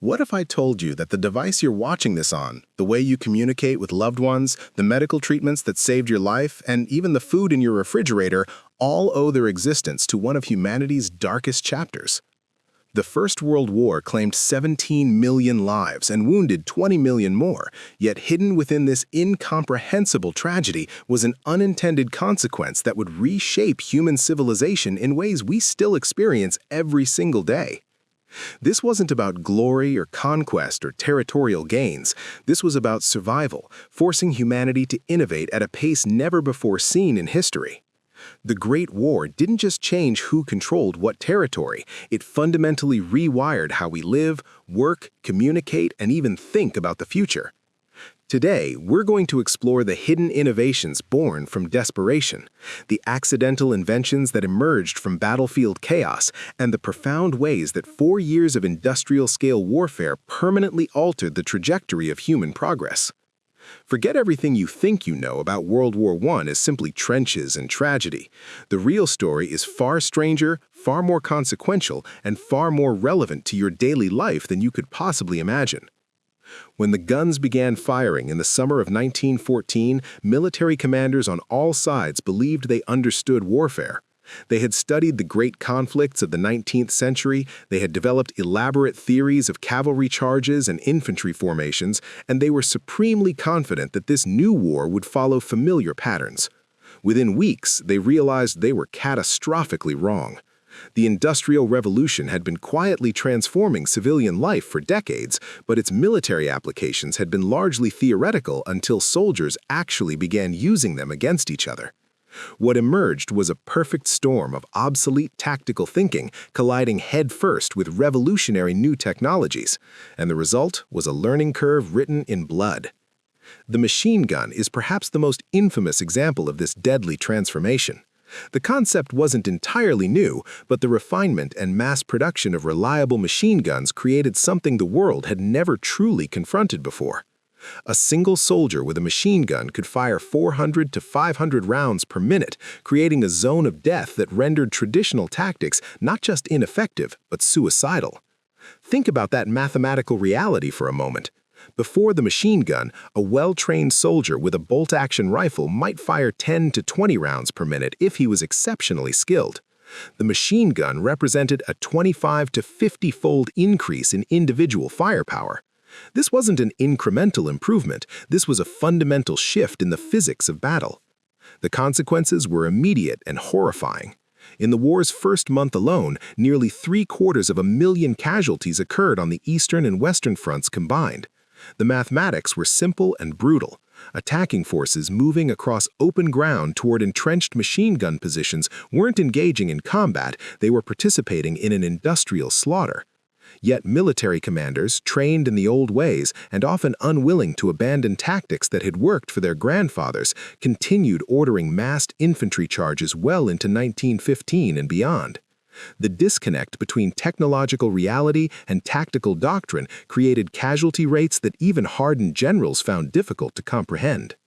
What if I told you that the device you're watching this on, the way you communicate with loved ones, the medical treatments that saved your life, and even the food in your refrigerator all owe their existence to one of humanity's darkest chapters? The First World War claimed 17 million lives and wounded 20 million more, yet hidden within this incomprehensible tragedy was an unintended consequence that would reshape human civilization in ways we still experience every single day. This wasn't about glory or conquest or territorial gains. This was about survival, forcing humanity to innovate at a pace never before seen in history. The Great War didn't just change who controlled what territory, it fundamentally rewired how we live, work, communicate, and even think about the future. Today, we're going to explore the hidden innovations born from desperation, the accidental inventions that emerged from battlefield chaos, and the profound ways that 4 years of industrial-scale warfare permanently altered the trajectory of human progress. Forget everything you think you know about World War I as simply trenches and tragedy. The real story is far stranger, far more consequential, and far more relevant to your daily life than you could possibly imagine. When the guns began firing in the summer of 1914, military commanders on all sides believed they understood warfare. They had studied the great conflicts of the 19th century, they had developed elaborate theories of cavalry charges and infantry formations, and they were supremely confident that this new war would follow familiar patterns. Within weeks, they realized they were catastrophically wrong. The Industrial Revolution had been quietly transforming civilian life for decades, but its military applications had been largely theoretical until soldiers actually began using them against each other. What emerged was a perfect storm of obsolete tactical thinking colliding headfirst with revolutionary new technologies, and the result was a learning curve written in blood. The machine gun is perhaps the most infamous example of this deadly transformation. The concept wasn't entirely new, but the refinement and mass production of reliable machine guns created something the world had never truly confronted before. A single soldier with a machine gun could fire 400 to 500 rounds per minute, creating a zone of death that rendered traditional tactics not just ineffective, but suicidal. Think about that mathematical reality for a moment. Before the machine gun, a well-trained soldier with a bolt-action rifle might fire 10 to 20 rounds per minute if he was exceptionally skilled. The machine gun represented a 25 to 50-fold increase in individual firepower. This wasn't an incremental improvement, this was a fundamental shift in the physics of battle. The consequences were immediate and horrifying. In the war's first month alone, nearly 750,000 casualties occurred on the eastern and western fronts combined. The mathematics were simple and brutal. Attacking forces moving across open ground toward entrenched machine gun positions weren't engaging in combat, they were participating in an industrial slaughter. Yet military commanders, trained in the old ways and often unwilling to abandon tactics that had worked for their grandfathers, continued ordering massed infantry charges well into 1915 and beyond. The disconnect between technological reality and tactical doctrine created casualty rates that even hardened generals found difficult to comprehend.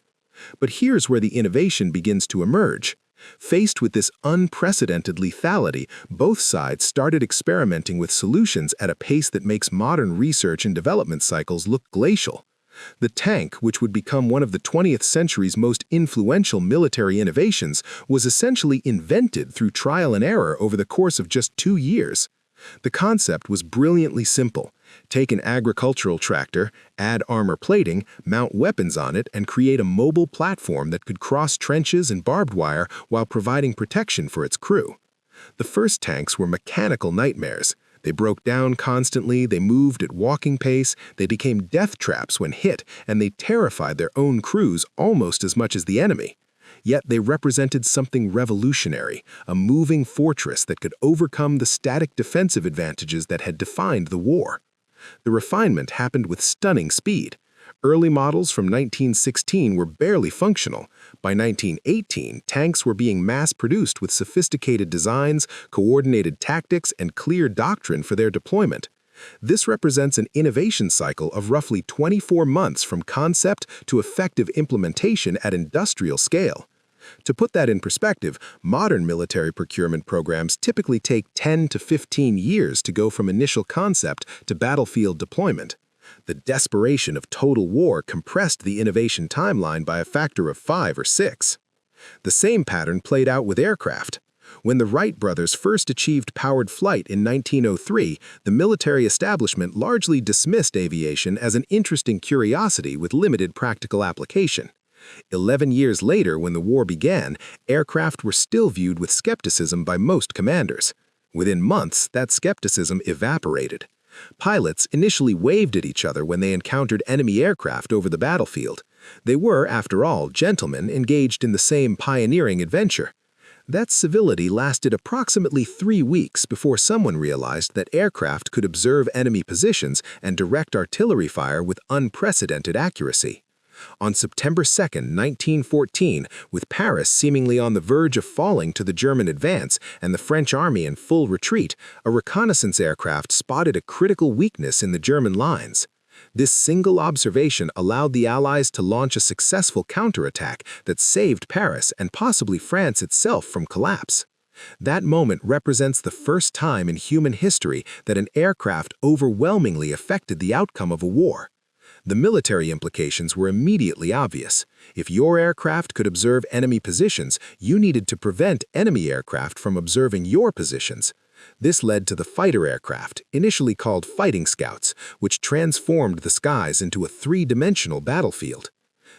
But here's where the innovation begins to emerge. Faced with this unprecedented lethality, both sides started experimenting with solutions at a pace that makes modern research and development cycles look glacial. The tank, which would become one of the 20th century's most influential military innovations, was essentially invented through trial and error over the course of just 2 years. The concept was brilliantly simple. Take an agricultural tractor, add armor plating, mount weapons on it, and create a mobile platform that could cross trenches and barbed wire while providing protection for its crew. The first tanks were mechanical nightmares. They broke down constantly, they moved at walking pace, they became death traps when hit, and they terrified their own crews almost as much as the enemy. Yet they represented something revolutionary, a moving fortress that could overcome the static defensive advantages that had defined the war. The refinement happened with stunning speed. Early models from 1916 were barely functional. By 1918, tanks were being mass-produced with sophisticated designs, coordinated tactics, and clear doctrine for their deployment. This represents an innovation cycle of roughly 24 months from concept to effective implementation at industrial scale. To put that in perspective, modern military procurement programs typically take 10 to 15 years to go from initial concept to battlefield deployment. The desperation of total war compressed the innovation timeline by a factor of 5 or 6. The same pattern played out with aircraft. When the Wright brothers first achieved powered flight in 1903, the military establishment largely dismissed aviation as an interesting curiosity with limited practical application. 11 years later, when the war began, aircraft were still viewed with skepticism by most commanders. Within months, that skepticism evaporated. Pilots initially waved at each other when they encountered enemy aircraft over the battlefield. They were, after all, gentlemen engaged in the same pioneering adventure. That civility lasted approximately 3 weeks before someone realized that aircraft could observe enemy positions and direct artillery fire with unprecedented accuracy. On September 2, 1914, with Paris seemingly on the verge of falling to the German advance and the French army in full retreat, a reconnaissance aircraft spotted a critical weakness in the German lines. This single observation allowed the Allies to launch a successful counterattack that saved Paris and possibly France itself from collapse. That moment represents the first time in human history that an aircraft overwhelmingly affected the outcome of a war. The military implications were immediately obvious. If your aircraft could observe enemy positions, you needed to prevent enemy aircraft from observing your positions. This led to the fighter aircraft, initially called fighting scouts, which transformed the skies into a three-dimensional battlefield.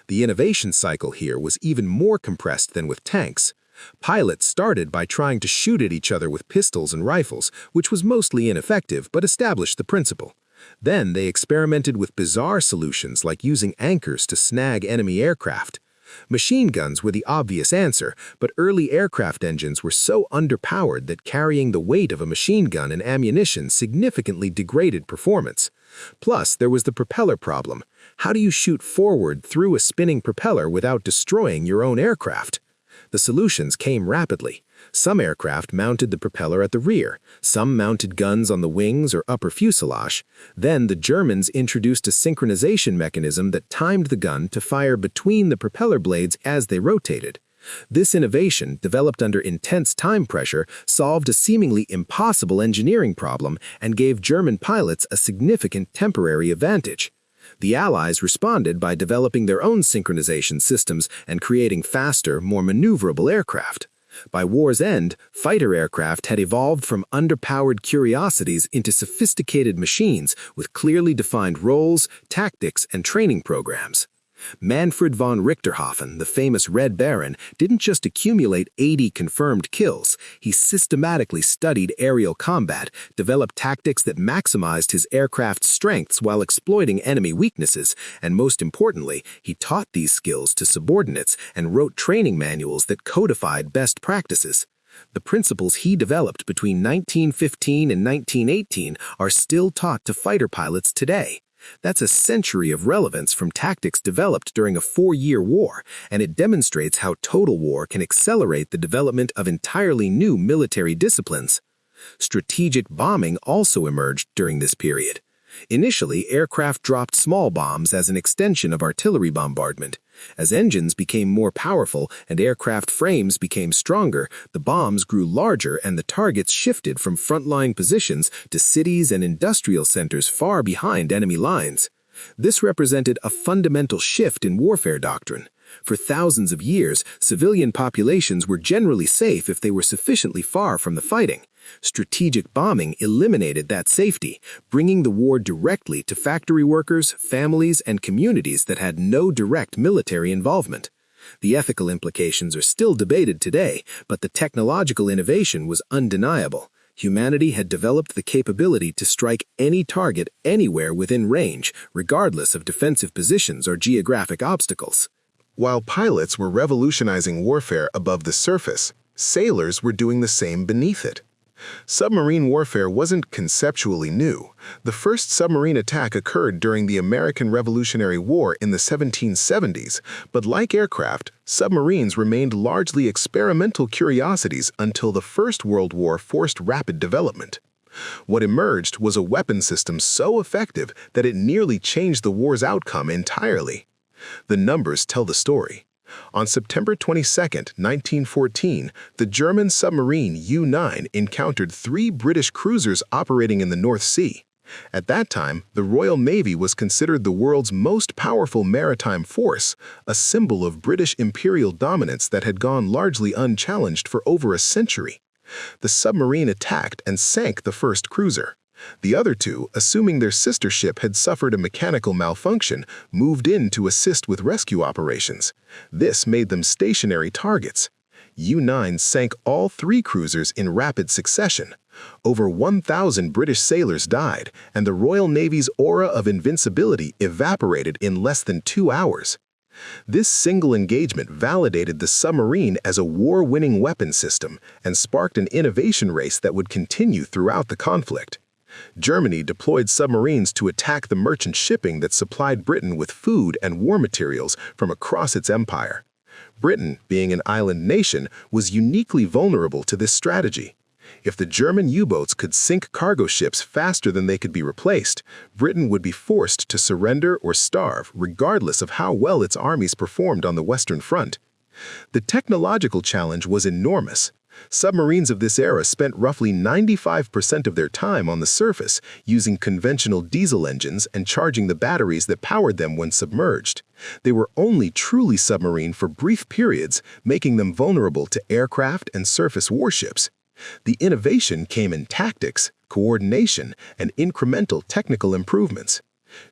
The innovation cycle here was even more compressed than with tanks. Pilots started by trying to shoot at each other with pistols and rifles, which was mostly ineffective but established the principle. Then they experimented with bizarre solutions like using anchors to snag enemy aircraft. Machine guns were the obvious answer, but early aircraft engines were so underpowered that carrying the weight of a machine gun and ammunition significantly degraded performance. Plus, there was the propeller problem. How do you shoot forward through a spinning propeller without destroying your own aircraft? The solutions came rapidly. Some aircraft mounted the propeller at the rear, some mounted guns on the wings or upper fuselage. Then the Germans introduced a synchronization mechanism that timed the gun to fire between the propeller blades as they rotated. This innovation, developed under intense time pressure, solved a seemingly impossible engineering problem and gave German pilots a significant temporary advantage. The Allies responded by developing their own synchronization systems and creating faster, more maneuverable aircraft. By war's end, fighter aircraft had evolved from underpowered curiosities into sophisticated machines with clearly defined roles, tactics, and training programs. Manfred von Richthofen, the famous Red Baron, didn't just accumulate 80 confirmed kills. He systematically studied aerial combat, developed tactics that maximized his aircraft's strengths while exploiting enemy weaknesses, and most importantly, he taught these skills to subordinates and wrote training manuals that codified best practices. The principles he developed between 1915 and 1918 are still taught to fighter pilots today. That's a century of relevance from tactics developed during a 4-year war, and it demonstrates how total war can accelerate the development of entirely new military disciplines. Strategic bombing also emerged during this period. Initially, aircraft dropped small bombs as an extension of artillery bombardment. As engines became more powerful and aircraft frames became stronger, the bombs grew larger and the targets shifted from frontline positions to cities and industrial centers far behind enemy lines. This represented a fundamental shift in warfare doctrine. For thousands of years, civilian populations were generally safe if they were sufficiently far from the fighting. Strategic bombing eliminated that safety, bringing the war directly to factory workers, families, and communities that had no direct military involvement. The ethical implications are still debated today, but the technological innovation was undeniable. Humanity had developed the capability to strike any target anywhere within range, regardless of defensive positions or geographic obstacles. While pilots were revolutionizing warfare above the surface, sailors were doing the same beneath it. Submarine warfare wasn't conceptually new. The first submarine attack occurred during the American Revolutionary War in the 1770s, but like aircraft, submarines remained largely experimental curiosities until the First World War forced rapid development. What emerged was a weapon system so effective that it nearly changed the war's outcome entirely. The numbers tell the story. On September 22, 1914, the German submarine U-9 encountered 3 British cruisers operating in the North Sea. At that time, the Royal Navy was considered the world's most powerful maritime force, a symbol of British imperial dominance that had gone largely unchallenged for over a century. The submarine attacked and sank the first cruiser. The other 2, assuming their sister ship had suffered a mechanical malfunction, moved in to assist with rescue operations. This made them stationary targets. U-9 sank all 3 cruisers in rapid succession. Over 1,000 British sailors died, and the Royal Navy's aura of invincibility evaporated in less than 2 hours. This single engagement validated the submarine as a war-winning weapon system and sparked an innovation race that would continue throughout the conflict. Germany deployed submarines to attack the merchant shipping that supplied Britain with food and war materials from across its empire. Britain, being an island nation, was uniquely vulnerable to this strategy. If the German U-boats could sink cargo ships faster than they could be replaced, Britain would be forced to surrender or starve, regardless of how well its armies performed on the Western Front. The technological challenge was enormous. Submarines of this era spent roughly 95% of their time on the surface, using conventional diesel engines and charging the batteries that powered them when submerged. They were only truly submarine for brief periods, making them vulnerable to aircraft and surface warships. The innovation came in tactics, coordination, and incremental technical improvements.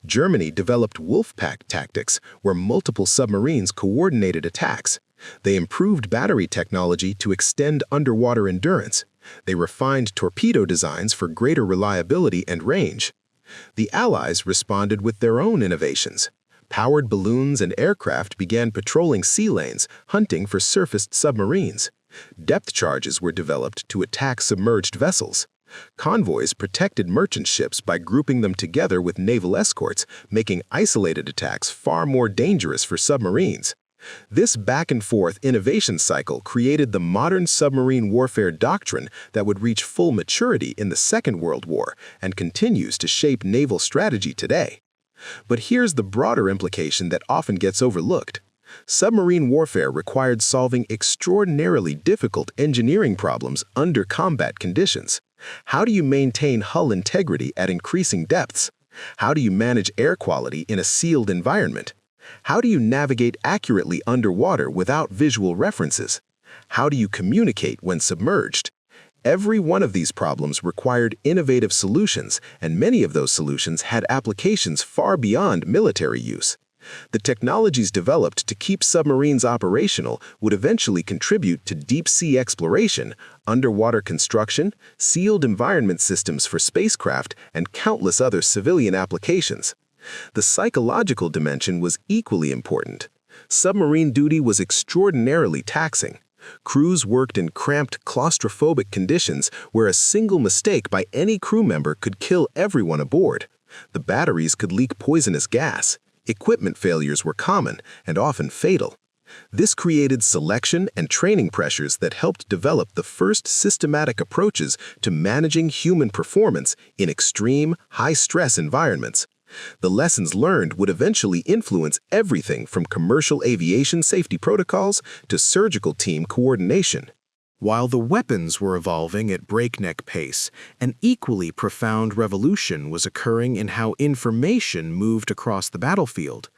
Germany developed Wolfpack tactics, where multiple submarines coordinated attacks. They improved battery technology to extend underwater endurance. They refined torpedo designs for greater reliability and range. The Allies responded with their own innovations. Powered balloons and aircraft began patrolling sea lanes, hunting for surfaced submarines. Depth charges were developed to attack submerged vessels. Convoys protected merchant ships by grouping them together with naval escorts, making isolated attacks far more dangerous for submarines. This back-and-forth innovation cycle created the modern submarine warfare doctrine that would reach full maturity in the Second World War and continues to shape naval strategy today. But here's the broader implication that often gets overlooked. Submarine warfare required solving extraordinarily difficult engineering problems under combat conditions. How do you maintain hull integrity at increasing depths? How do you manage air quality in a sealed environment? How do you navigate accurately underwater without visual references? How do you communicate when submerged? Every one of these problems required innovative solutions, and many of those solutions had applications far beyond military use. The technologies developed to keep submarines operational would eventually contribute to deep-sea exploration, underwater construction, sealed environment systems for spacecraft, and countless other civilian applications. The psychological dimension was equally important. Submarine duty was extraordinarily taxing. Crews worked in cramped, claustrophobic conditions where a single mistake by any crew member could kill everyone aboard. The batteries could leak poisonous gas. Equipment failures were common and often fatal. This created selection and training pressures that helped develop the first systematic approaches to managing human performance in extreme, high-stress environments. The lessons learned would eventually influence everything from commercial aviation safety protocols to surgical team coordination. While the weapons were evolving at breakneck pace, an equally profound revolution was occurring in how information moved across the battlefield.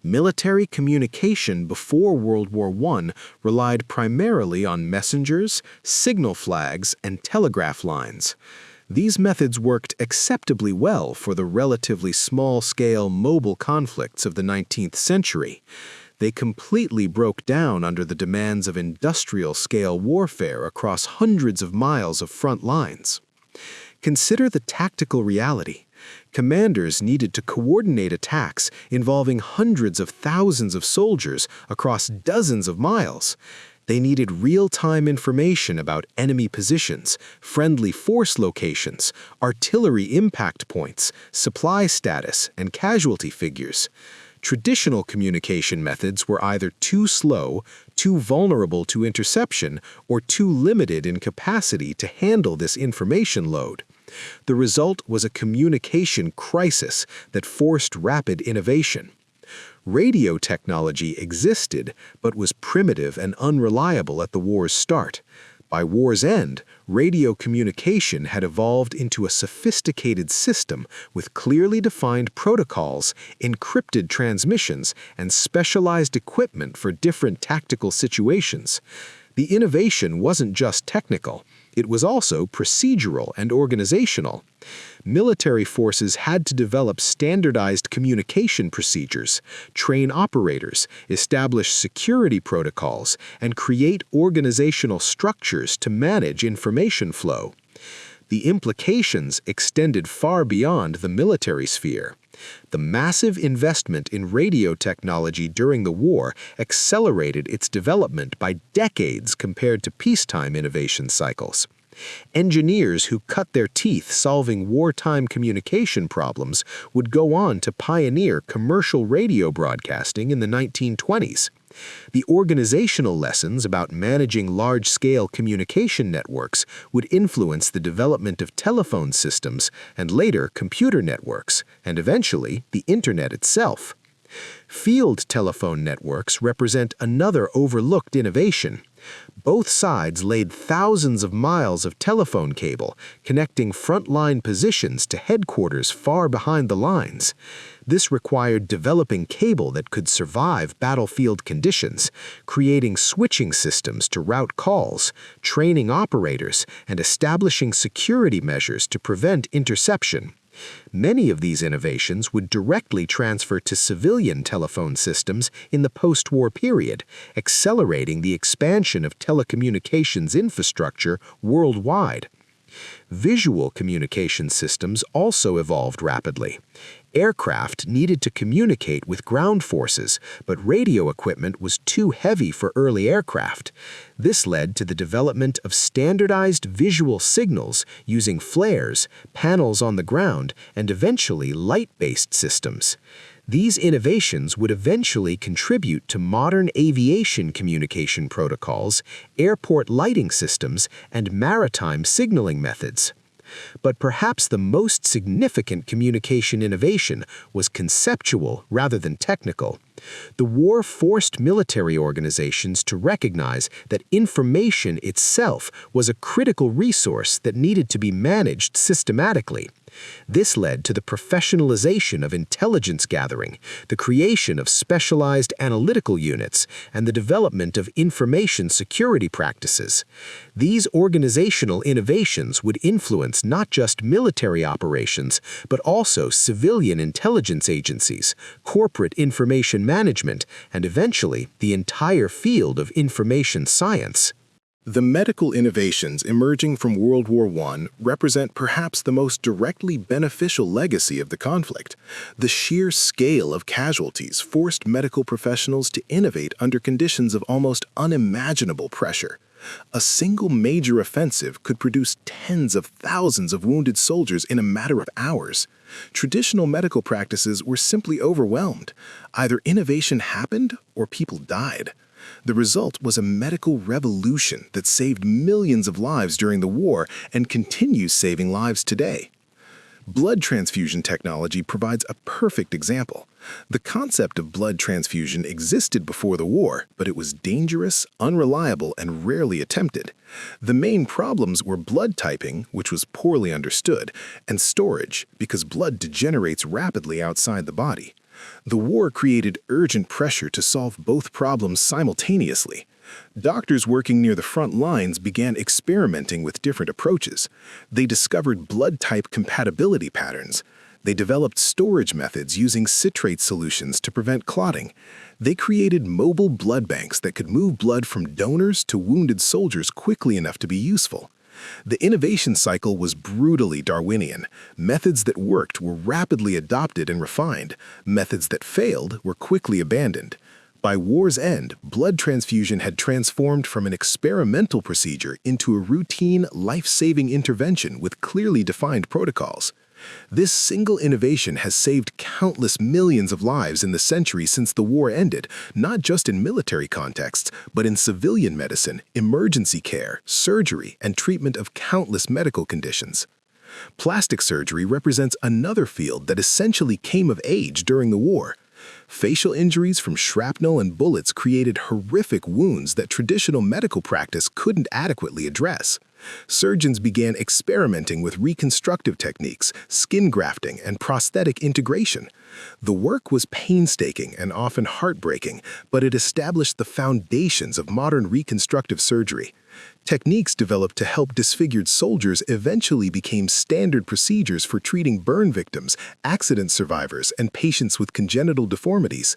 Military communication before World War I relied primarily on messengers, signal flags, and telegraph lines. These methods worked acceptably well for the relatively small-scale mobile conflicts of the 19th century. They completely broke down under the demands of industrial-scale warfare across hundreds of miles of front lines. Consider the tactical reality. Commanders needed to coordinate attacks involving hundreds of thousands of soldiers across dozens of miles. They needed real-time information about enemy positions, friendly force locations, artillery impact points, supply status, and casualty figures. Traditional communication methods were either too slow, too vulnerable to interception, or too limited in capacity to handle this information load. The result was a communication crisis that forced rapid innovation. Radio technology existed, but was primitive and unreliable at the war's start. By war's end, radio communication had evolved into a sophisticated system with clearly defined protocols, encrypted transmissions, and specialized equipment for different tactical situations. The innovation wasn't just technical, it was also procedural and organizational. Military forces had to develop standardized communication procedures, train operators, establish security protocols, and create organizational structures to manage information flow. The implications extended far beyond the military sphere. The massive investment in radio technology during the war accelerated its development by decades compared to peacetime innovation cycles. Engineers who cut their teeth solving wartime communication problems would go on to pioneer commercial radio broadcasting in the 1920s. The organizational lessons about managing large-scale communication networks would influence the development of telephone systems and later computer networks, and eventually the Internet itself. Field telephone networks represent another overlooked innovation. Both sides laid thousands of miles of telephone cable, connecting frontline positions to headquarters far behind the lines. This required developing cable that could survive battlefield conditions, creating switching systems to route calls, training operators, and establishing security measures to prevent interception. Many of these innovations would directly transfer to civilian telephone systems in the post-war period, accelerating the expansion of telecommunications infrastructure worldwide. Visual communication systems also evolved rapidly. Aircraft needed to communicate with ground forces, but radio equipment was too heavy for early aircraft. This led to the development of standardized visual signals using flares, panels on the ground, and eventually light-based systems. These innovations would eventually contribute to modern aviation communication protocols, airport lighting systems, and maritime signaling methods. But perhaps the most significant communication innovation was conceptual rather than technical. The war forced military organizations to recognize that information itself was a critical resource that needed to be managed systematically. This led to the professionalization of intelligence gathering, the creation of specialized analytical units, and the development of information security practices. These organizational innovations would influence not just military operations, but also civilian intelligence agencies, corporate information management, and eventually the entire field of information science. The medical innovations emerging from World War I represent perhaps the most directly beneficial legacy of the conflict. The sheer scale of casualties forced medical professionals to innovate under conditions of almost unimaginable pressure. A single major offensive could produce tens of thousands of wounded soldiers in a matter of hours. Traditional medical practices were simply overwhelmed. Either innovation happened or people died. The result was a medical revolution that saved millions of lives during the war and continues saving lives today. Blood transfusion technology provides a perfect example. The concept of blood transfusion existed before the war, but it was dangerous, unreliable, and rarely attempted. The main problems were blood typing, which was poorly understood, and storage, because blood degenerates rapidly outside the body. The war created urgent pressure to solve both problems simultaneously. Doctors working near the front lines began experimenting with different approaches. They discovered blood type compatibility patterns. They developed storage methods using citrate solutions to prevent clotting. They created mobile blood banks that could move blood from donors to wounded soldiers quickly enough to be useful. The innovation cycle was brutally Darwinian. Methods that worked were rapidly adopted and refined. Methods that failed were quickly abandoned. By war's end, blood transfusion had transformed from an experimental procedure into a routine, life-saving intervention with clearly defined protocols. This single innovation has saved countless millions of lives in the century since the war ended, not just in military contexts, but in civilian medicine, emergency care, surgery, and treatment of countless medical conditions. Plastic surgery represents another field that essentially came of age during the war. Facial injuries from shrapnel and bullets created horrific wounds that traditional medical practice couldn't adequately address. Surgeons began experimenting with reconstructive techniques, skin grafting, and prosthetic integration. The work was painstaking and often heartbreaking, but it established the foundations of modern reconstructive surgery. Techniques developed to help disfigured soldiers eventually became standard procedures for treating burn victims, accident survivors, and patients with congenital deformities.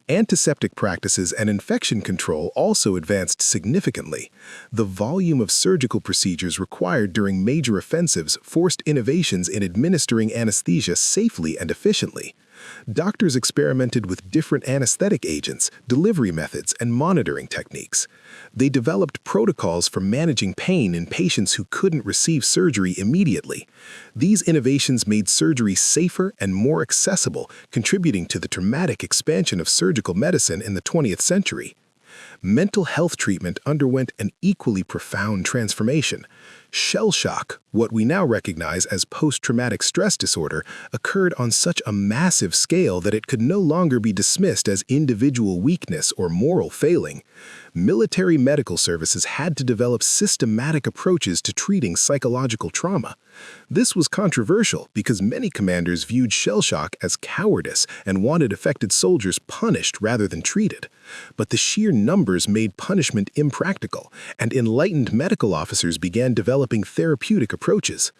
Antiseptic practices and infection control also advanced significantly. The volume of surgical procedures required during major offensives forced innovations in administering anesthesia safely and efficiently. Doctors experimented with different anesthetic agents, delivery methods, and monitoring techniques. They developed protocols for managing pain in patients who couldn't receive surgery immediately. These innovations made surgery safer and more accessible, contributing to the dramatic expansion of surgical medicine in the 20th century. Mental health treatment underwent an equally profound transformation. Shell shock, what we now recognize as post-traumatic stress disorder, occurred on such a massive scale that it could no longer be dismissed as individual weakness or moral failing. Military medical services had to develop systematic approaches to treating psychological trauma. This was controversial because many commanders viewed shell shock as cowardice and wanted affected soldiers punished rather than treated. But the sheer numbers made punishment impractical, and enlightened medical officers began developing therapeutic approaches.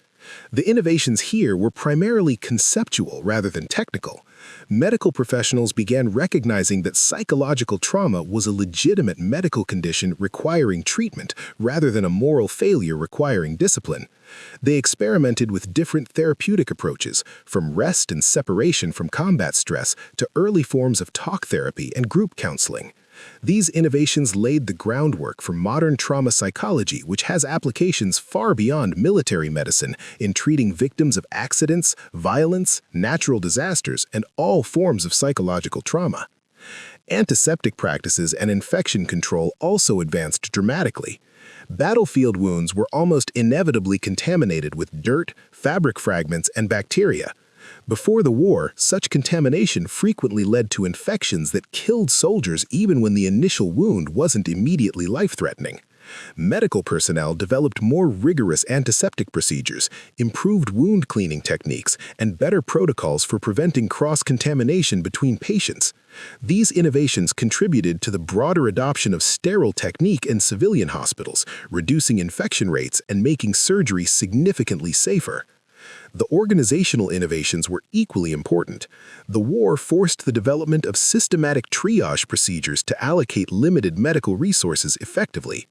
The innovations here were primarily conceptual rather than technical. Medical professionals began recognizing that psychological trauma was a legitimate medical condition requiring treatment rather than a moral failure requiring discipline. They experimented with different therapeutic approaches, from rest and separation from combat stress to early forms of talk therapy and group counseling. These innovations laid the groundwork for modern trauma psychology, which has applications far beyond military medicine in treating victims of accidents, violence, natural disasters, and all forms of psychological trauma. Antiseptic practices and infection control also advanced dramatically. Battlefield wounds were almost inevitably contaminated with dirt, fabric fragments, and bacteria. Before the war, such contamination frequently led to infections that killed soldiers even when the initial wound wasn't immediately life-threatening. Medical personnel developed more rigorous antiseptic procedures, improved wound cleaning techniques, and better protocols for preventing cross-contamination between patients. These innovations contributed to the broader adoption of sterile technique in civilian hospitals, reducing infection rates and making surgery significantly safer. The organizational innovations were equally important. The war forced the development of systematic triage procedures to allocate limited medical resources effectively.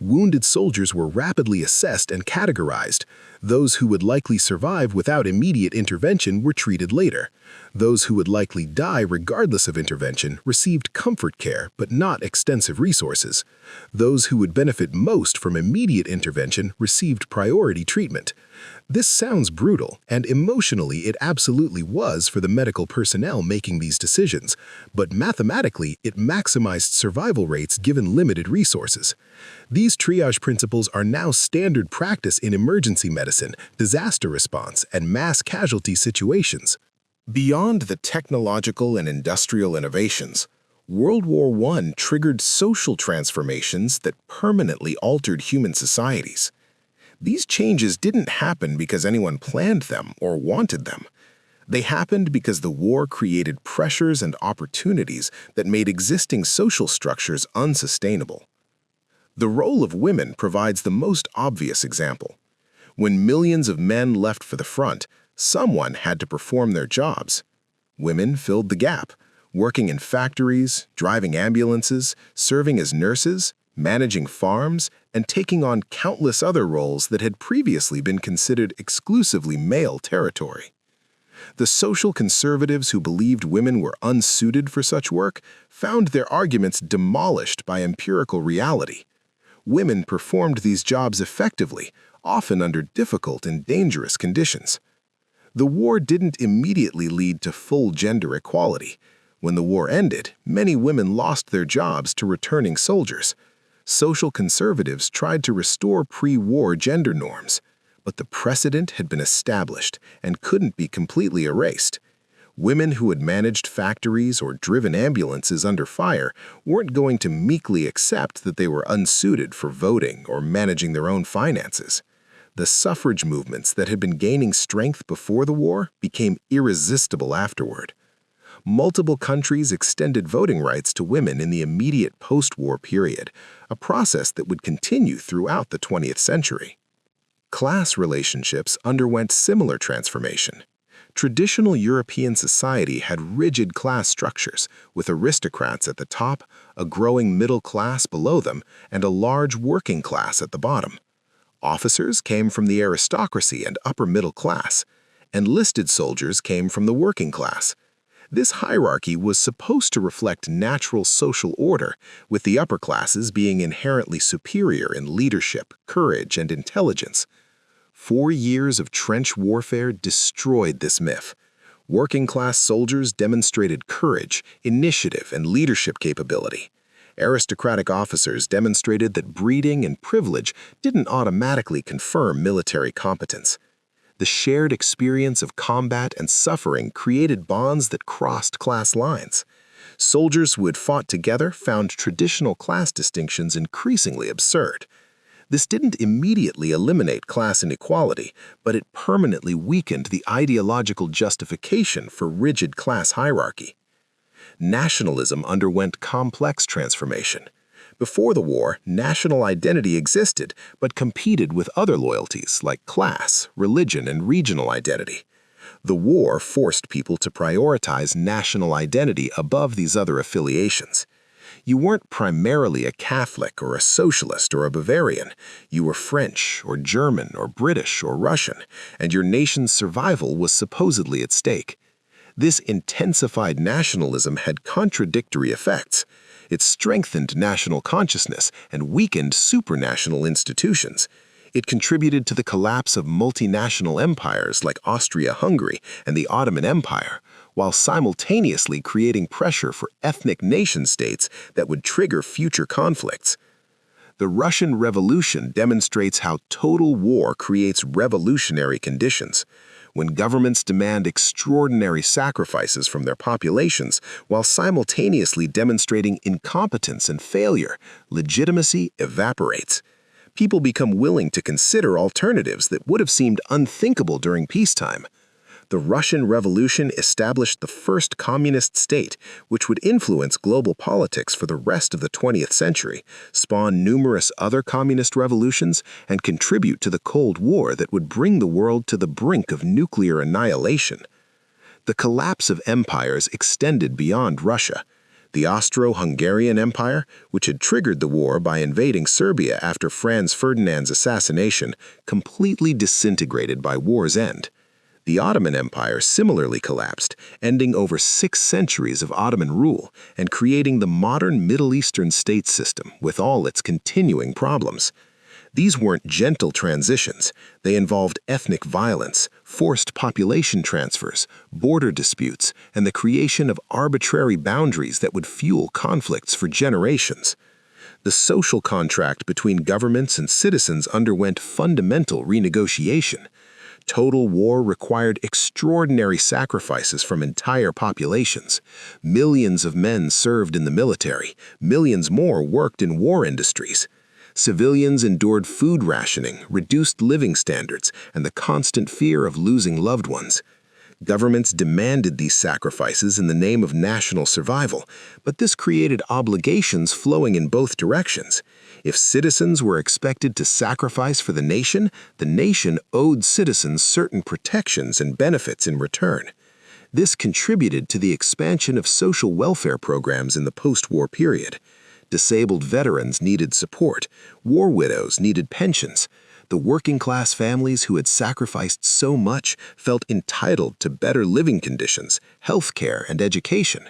Wounded soldiers were rapidly assessed and categorized. Those who would likely survive without immediate intervention were treated later. Those who would likely die regardless of intervention received comfort care but not extensive resources. Those who would benefit most from immediate intervention received priority treatment. This sounds brutal, and emotionally it absolutely was for the medical personnel making these decisions, but mathematically it maximized survival rates given limited resources. These triage principles are now standard practice in emergency medicine, disaster response, and mass casualty situations. Beyond the technological and industrial innovations, World War I triggered social transformations that permanently altered human societies. These changes didn't happen because anyone planned them or wanted them. They happened because the war created pressures and opportunities that made existing social structures unsustainable. The role of women provides the most obvious example. When millions of men left for the front, someone had to perform their jobs. Women filled the gap, working in factories, driving ambulances, serving as nurses, managing farms, and taking on countless other roles that had previously been considered exclusively male territory. The social conservatives who believed women were unsuited for such work found their arguments demolished by empirical reality. Women performed these jobs effectively, often under difficult and dangerous conditions. The war didn't immediately lead to full gender equality. When the war ended, many women lost their jobs to returning soldiers. Social conservatives tried to restore pre-war gender norms, but the precedent had been established and couldn't be completely erased. Women who had managed factories or driven ambulances under fire weren't going to meekly accept that they were unsuited for voting or managing their own finances. The suffrage movements that had been gaining strength before the war became irresistible afterward. Multiple countries extended voting rights to women in the immediate post-war period, a process that would continue throughout the 20th century. Class relationships underwent similar transformation. Traditional European society had rigid class structures, with aristocrats at the top, a growing middle class below them, and a large working class at the bottom. Officers came from the aristocracy and upper middle class. Enlisted soldiers came from the working class. This hierarchy was supposed to reflect natural social order, with the upper classes being inherently superior in leadership, courage, and intelligence. 4 years of trench warfare destroyed this myth. Working-class soldiers demonstrated courage, initiative, and leadership capability. Aristocratic officers demonstrated that breeding and privilege didn't automatically confirm military competence. The shared experience of combat and suffering created bonds that crossed class lines. Soldiers who had fought together found traditional class distinctions increasingly absurd. This didn't immediately eliminate class inequality, but it permanently weakened the ideological justification for rigid class hierarchy. Nationalism underwent complex transformation. Before the war, national identity existed, but competed with other loyalties like class, religion, and regional identity. The war forced people to prioritize national identity above these other affiliations. You weren't primarily a Catholic or a socialist or a Bavarian. You were French or German or British or Russian, and your nation's survival was supposedly at stake. This intensified nationalism had contradictory effects. It strengthened national consciousness and weakened supranational institutions. It contributed to the collapse of multinational empires like Austria-Hungary and the Ottoman Empire, while simultaneously creating pressure for ethnic nation-states that would trigger future conflicts. The Russian Revolution demonstrates how total war creates revolutionary conditions. When governments demand extraordinary sacrifices from their populations while simultaneously demonstrating incompetence and failure, legitimacy evaporates. People become willing to consider alternatives that would have seemed unthinkable during peacetime. The Russian Revolution established the first communist state, which would influence global politics for the rest of the 20th century, spawn numerous other communist revolutions, and contribute to the Cold War that would bring the world to the brink of nuclear annihilation. The collapse of empires extended beyond Russia. The Austro-Hungarian Empire, which had triggered the war by invading Serbia after Franz Ferdinand's assassination, completely disintegrated by war's end. The Ottoman Empire similarly collapsed, ending over 6 centuries of Ottoman rule and creating the modern Middle Eastern state system with all its continuing problems. These weren't gentle transitions. They involved ethnic violence, forced population transfers, border disputes, and the creation of arbitrary boundaries that would fuel conflicts for generations. The social contract between governments and citizens underwent fundamental renegotiation. Total war required extraordinary sacrifices from entire populations. Millions of men served in the military. Millions more worked in war industries. Civilians endured food rationing, reduced living standards, and the constant fear of losing loved ones. Governments demanded these sacrifices in the name of national survival, but this created obligations flowing in both directions. If citizens were expected to sacrifice for the nation owed citizens certain protections and benefits in return. This contributed to the expansion of social welfare programs in the post-war period. Disabled veterans needed support. War widows needed pensions. The working-class families who had sacrificed so much felt entitled to better living conditions, health care, and education.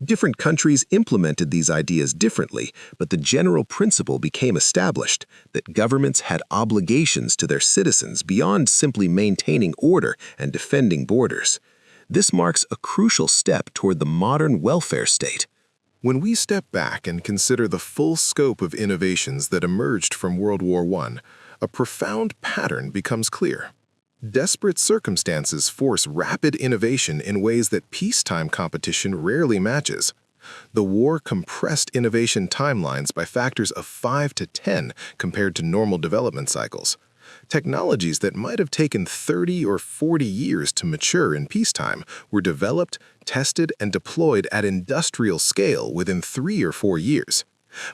Different countries implemented these ideas differently, but the general principle became established that governments had obligations to their citizens beyond simply maintaining order and defending borders. This marks a crucial step toward the modern welfare state. When we step back and consider the full scope of innovations that emerged from World War I, a profound pattern becomes clear. Desperate circumstances force rapid innovation in ways that peacetime competition rarely matches. The war compressed innovation timelines by factors of 5 to 10 compared to normal development cycles. Technologies that might have taken 30 or 40 years to mature in peacetime were developed, tested, and deployed at industrial scale within 3 or 4 years.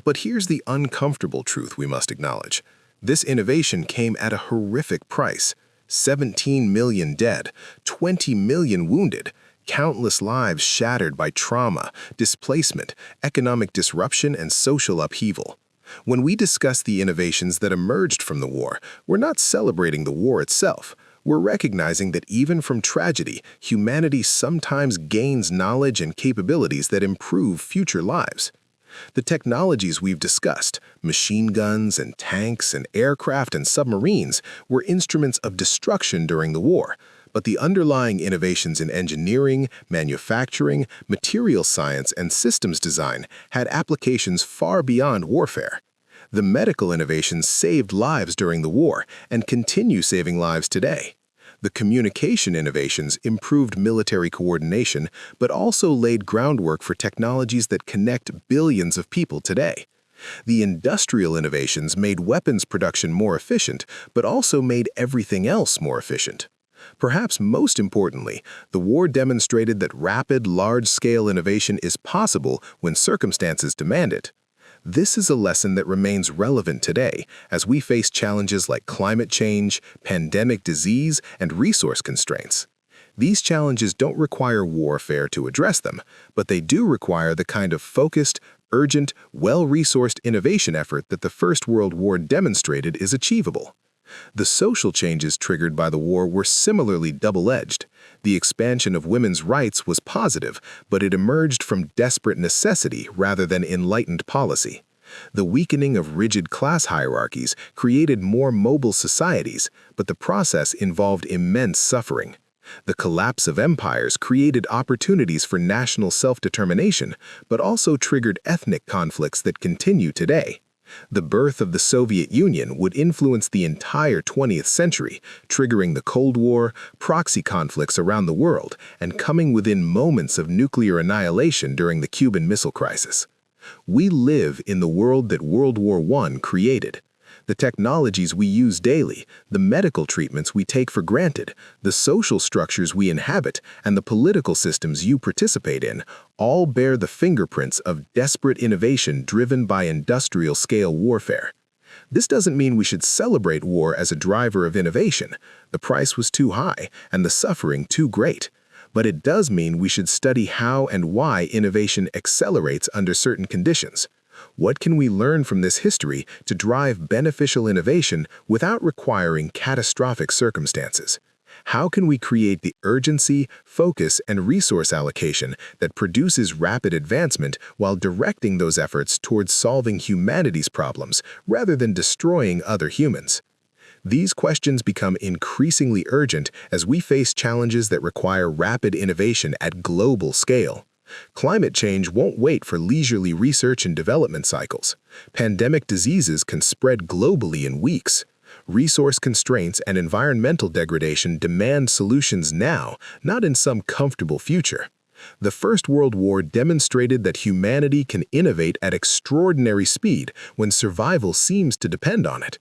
But here's the uncomfortable truth we must acknowledge. This innovation came at a horrific price. 17 million dead, 20 million wounded, countless lives shattered by trauma, displacement, economic disruption, and social upheaval. When we discuss the innovations that emerged from the war, we're not celebrating the war itself. We're recognizing that even from tragedy, humanity sometimes gains knowledge and capabilities that improve future lives. The technologies we've discussed, machine guns and tanks and aircraft and submarines, were instruments of destruction during the war, but the underlying innovations in engineering, manufacturing, material science, and systems design had applications far beyond warfare. The medical innovations saved lives during the war and continue saving lives today. The communication innovations improved military coordination, but also laid groundwork for technologies that connect billions of people today. The industrial innovations made weapons production more efficient, but also made everything else more efficient. Perhaps most importantly, the war demonstrated that rapid, large-scale innovation is possible when circumstances demand it. This is a lesson that remains relevant today as we face challenges like climate change, pandemic disease, and resource constraints. These challenges don't require warfare to address them, but they do require the kind of focused, urgent, well-resourced innovation effort that the First World War demonstrated is achievable. The social changes triggered by the war were similarly double-edged. The expansion of women's rights was positive, but it emerged from desperate necessity rather than enlightened policy. The weakening of rigid class hierarchies created more mobile societies, but the process involved immense suffering. The collapse of empires created opportunities for national self-determination, but also triggered ethnic conflicts that continue today. The birth of the Soviet Union would influence the entire 20th century, triggering the Cold War, proxy conflicts around the world, and coming within moments of nuclear annihilation during the Cuban Missile Crisis. We live in the world that World War I created. The technologies we use daily, the medical treatments we take for granted, the social structures we inhabit, and the political systems you participate in all bear the fingerprints of desperate innovation driven by industrial-scale warfare. This doesn't mean we should celebrate war as a driver of innovation. The price was too high and the suffering too great. But it does mean we should study how and why innovation accelerates under certain conditions. What can we learn from this history to drive beneficial innovation without requiring catastrophic circumstances? How can we create the urgency, focus, and resource allocation that produces rapid advancement while directing those efforts towards solving humanity's problems rather than destroying other humans? These questions become increasingly urgent as we face challenges that require rapid innovation at global scale. Climate change won't wait for leisurely research and development cycles. Pandemic diseases can spread globally in weeks. Resource constraints and environmental degradation demand solutions now, not in some comfortable future. The First World War demonstrated that humanity can innovate at extraordinary speed when survival seems to depend on it.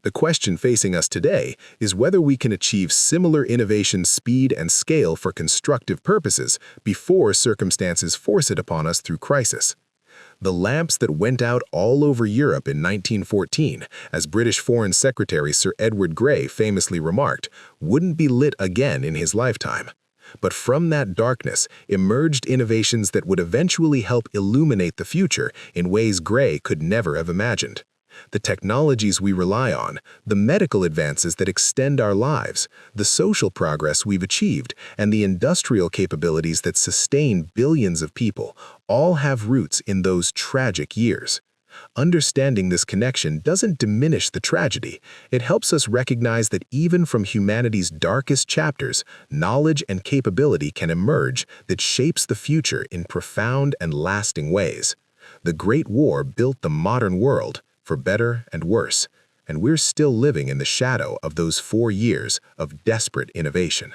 The question facing us today is whether we can achieve similar innovation speed and scale for constructive purposes before circumstances force it upon us through crisis. The lamps that went out all over Europe in 1914, as British Foreign Secretary Sir Edward Grey famously remarked, wouldn't be lit again in his lifetime. But from that darkness emerged innovations that would eventually help illuminate the future in ways Grey could never have imagined. The technologies we rely on, the medical advances that extend our lives, the social progress we've achieved, and the industrial capabilities that sustain billions of people all have roots in those tragic years. Understanding this connection doesn't diminish the tragedy. It helps us recognize that even from humanity's darkest chapters, knowledge and capability can emerge that shapes the future in profound and lasting ways. The Great War built the modern world, for better and worse, and we're still living in the shadow of those 4 years of desperate innovation.